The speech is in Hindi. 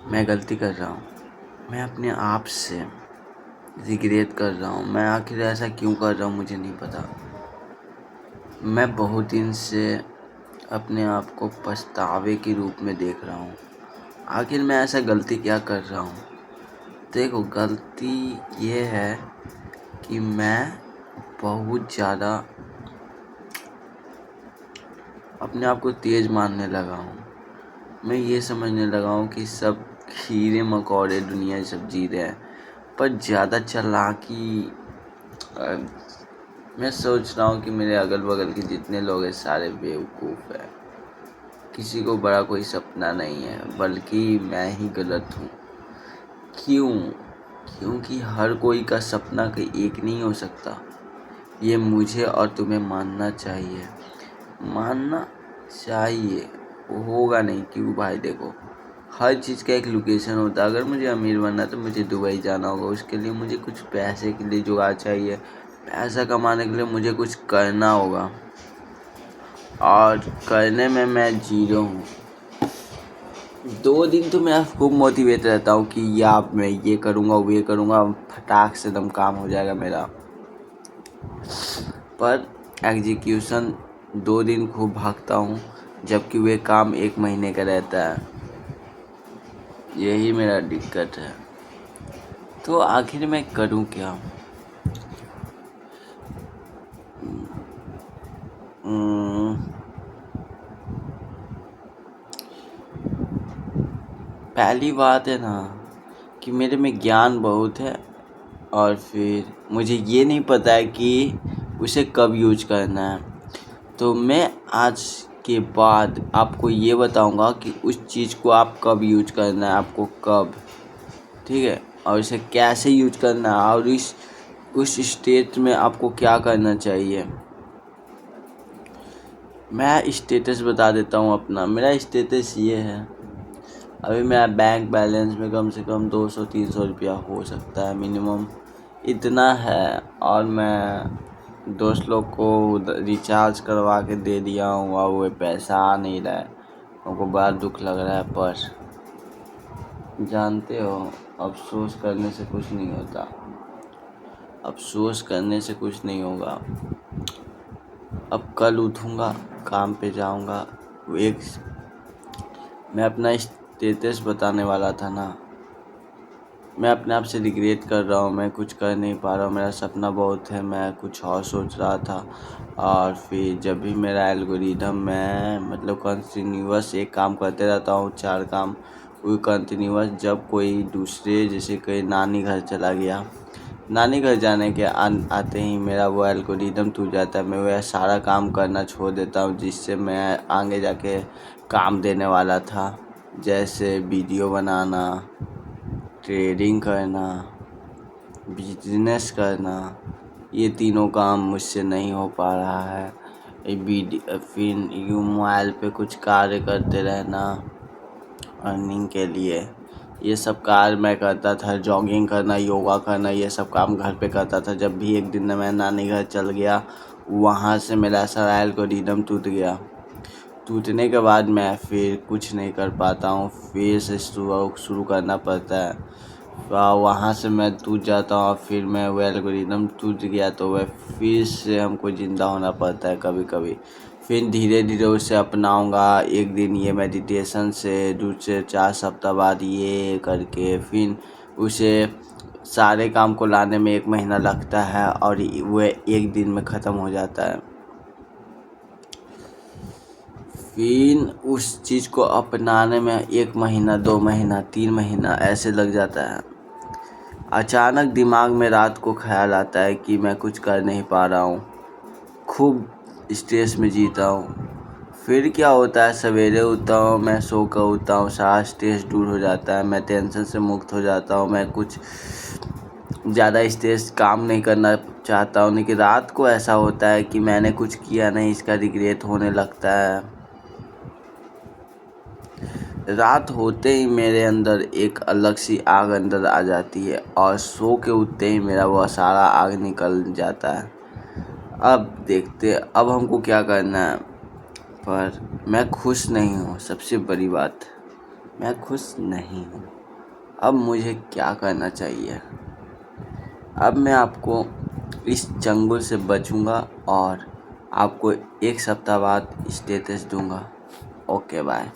मैं गलती कर रहा हूँ। मैं अपने आप से रिग्रेट कर रहा हूँ। मैं आखिर ऐसा क्यों कर रहा हूँ मुझे नहीं पता। मैं बहुत दिन से अपने आप को पछतावे के रूप में देख रहा हूँ। आखिर मैं ऐसा गलती क्या कर रहा हूँ। देखो, गलती ये है कि मैं बहुत ज़्यादा अपने आप को तेज़ मानने लगा हूँ। मैं ये समझने लगा हूँ कि सब कीड़े मकोड़े दुनिया सब जी रहे हैं, पर ज़्यादा चालाकी मैं सोच रहा हूँ कि मेरे अगल बगल के जितने लोग हैं सारे बेवकूफ़ हैं। किसी को बड़ा कोई सपना नहीं है, बल्कि मैं ही गलत हूँ। क्यों? क्योंकि हर कोई का सपना कोई एक नहीं हो सकता। ये मुझे और तुम्हें मानना चाहिए। मानना चाहिए, होगा नहीं। क्यों भाई? देखो, हर चीज़ का एक लोकेशन होता है। अगर मुझे अमीर बनना है तो मुझे दुबई जाना होगा। उसके लिए मुझे कुछ पैसे के लिए जुगाड़ चाहिए। पैसा कमाने के लिए मुझे कुछ करना होगा, और करने में मैं जीरो हूँ। 2 दिन तो मैं खूब मोटिवेट रहता हूँ कि या मैं ये करूँगा वो ये करूँगा, फटाक से दम काम हो जाएगा मेरा। पर एग्जीक्यूशन 2 दिन खूब भागता हूँ, जबकि वे काम 1 महीने का रहता है। यही मेरा दिक्कत है। तो आखिर मैं करूँ क्या? पहली बात है ना कि मेरे में ज्ञान बहुत है, और फिर मुझे ये नहीं पता है कि उसे कब यूज करना है। तो मैं आज के बाद आपको ये बताऊंगा कि उस चीज़ को आप कब यूज करना है, आपको कब, ठीक है, और इसे कैसे यूज करना है, और उस स्टेट में आपको क्या करना चाहिए। मैं स्टेटस बता देता हूँ अपना। मेरा स्टेटस ये है, अभी मेरा बैंक बैलेंस में कम से कम 200-300 रुपया हो सकता है, मिनिमम इतना है। और मैं दोस्त लोग को रिचार्ज करवा के दे दिया हूँ, और वो पैसा आ नहीं रहा है। उनको बड़ा दुख लग रहा है, पर जानते हो, अफसोस करने से कुछ नहीं होता। अफसोस करने से कुछ नहीं होगा। अब कल उठूँगा, काम पे जाऊँगा। मैं अपना स्टेटस बताने वाला था ना। मैं अपने आप से रिग्रेट कर रहा हूँ। मैं कुछ कर नहीं पा रहा हूँ। मेरा सपना बहुत है, मैं कुछ और सोच रहा था। और फिर जब भी मेरा एल्गोरिदम, मैं मतलब कंटिन्यूअस एक काम करते रहता हूँ, 4 काम वो कंटिन्यूअस। जब कोई दूसरे, जैसे कोई नानी घर चला गया, नानी घर जाने के आते ही मेरा वो एल्गोरिदम टूट जाता है। मैं वह सारा काम करना छोड़ देता हूँ जिससे मैं आगे जाके काम देने वाला था, जैसे वीडियो बनाना, ट्रेडिंग करना, बिजनेस करना। ये तीनों काम मुझसे नहीं हो पा रहा है। फिर मोबाइल पे कुछ कार्य करते रहना अर्निंग के लिए, ये सब कार्य मैं करता था। जॉगिंग करना, योगा करना, ये सब काम घर पे करता था। जब भी एक दिन मैं नानी घर चल गया, वहाँ से मेरा सारा एल्गोरिदम टूट गया। टूटने के बाद मैं फिर कुछ नहीं कर पाता हूँ, फिर से शुरू करना पड़ता है। वहाँ से मैं टूट जाता हूँ, फिर मैं वो एल्गोरिदम टूट गया तो वह फिर से हमको ज़िंदा होना पड़ता है कभी कभी। फिर धीरे धीरे उसे अपनाऊँगा। एक दिन ये मेडिटेशन से, दूसरे 4 सप्ताह बाद ये करके, फिर उसे सारे काम को लाने में 1 महीना लगता है, और वह 1 दिन में ख़त्म हो जाता है। फिर उस चीज़ को अपनाने में 1 महीना, 2 महीना, 3 महीना ऐसे लग जाता है। अचानक दिमाग में रात को ख्याल आता है कि मैं कुछ कर नहीं पा रहा हूँ, खूब स्ट्रेस में जीता हूँ। फिर क्या होता है, सवेरे उठता हूँ, मैं सो कर उठता हूँ, सारा स्ट्रेस दूर हो जाता है, मैं टेंशन से मुक्त हो जाता हूँ। मैं कुछ ज़्यादा स्ट्रेस काम नहीं करना चाहता हूँ। लेकिन रात को ऐसा होता है कि मैंने कुछ किया नहीं, इसका रिग्रेट होने लगता है। रात होते ही मेरे अंदर एक अलग सी आग अंदर आ जाती है, और सो के उठते ही मेरा वह सारा आग निकल जाता है। अब देखते अब हमको क्या करना है। पर मैं खुश नहीं हूँ। सबसे बड़ी बात, मैं खुश नहीं हूँ। अब मुझे क्या करना चाहिए? अब मैं आपको इस चंगुल से बचूंगा और आपको एक सप्ताह बाद स्टेटस दूंगा। Okay bye.